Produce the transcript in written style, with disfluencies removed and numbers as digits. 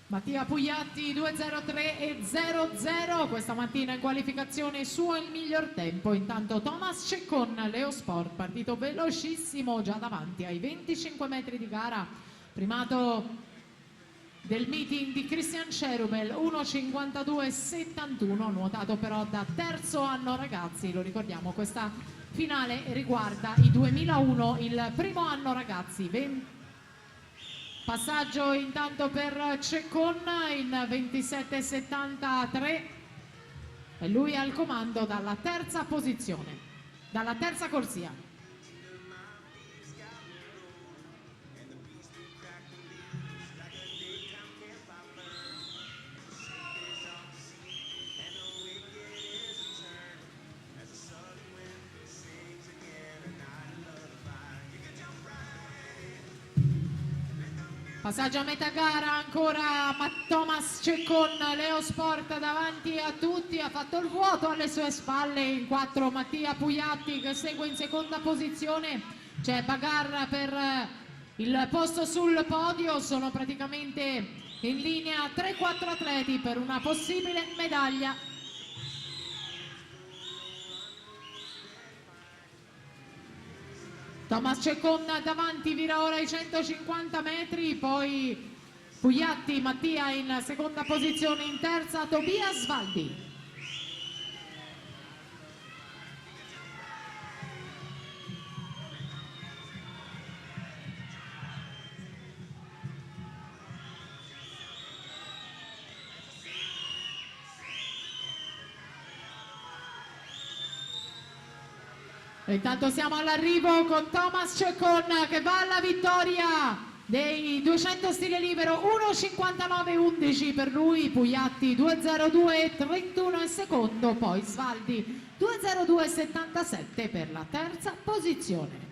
Mattia Pugliatti 2.03 e 0.0 questa mattina in qualificazione, suo il miglior tempo. Intanto Thomas Ceccon, Leo Sport, partito velocissimo già davanti ai 25 metri di gara, primato del meeting di Christian Cherubel 1.52.71, nuotato però da terzo anno ragazzi. Lo ricordiamo, questa finale riguarda i 2001, il primo anno ragazzi. Passaggio intanto per Ceccon in 27.73 e lui al comando dalla terza posizione, dalla terza corsia. Passaggio a metà gara ancora Thomas Ceccon, Leo Sport davanti a tutti, ha fatto il vuoto alle sue spalle. In 4 Mattia Pugliatti che segue in seconda posizione, c'è bagarra per il posto sul podio, sono praticamente in linea 3-4 atleti per una possibile medaglia. Thomas Ceccon davanti, vira ora i 150 metri, poi Pugliatti, Mattia in seconda posizione, in terza Tobias Valdi. Intanto siamo all'arrivo con Thomas Ceccon che va alla vittoria dei 200 stile libero, 1.59.11 per lui, Pugliatti 2.02.31 e secondo, poi Svaldi 2.02.77 per la terza posizione.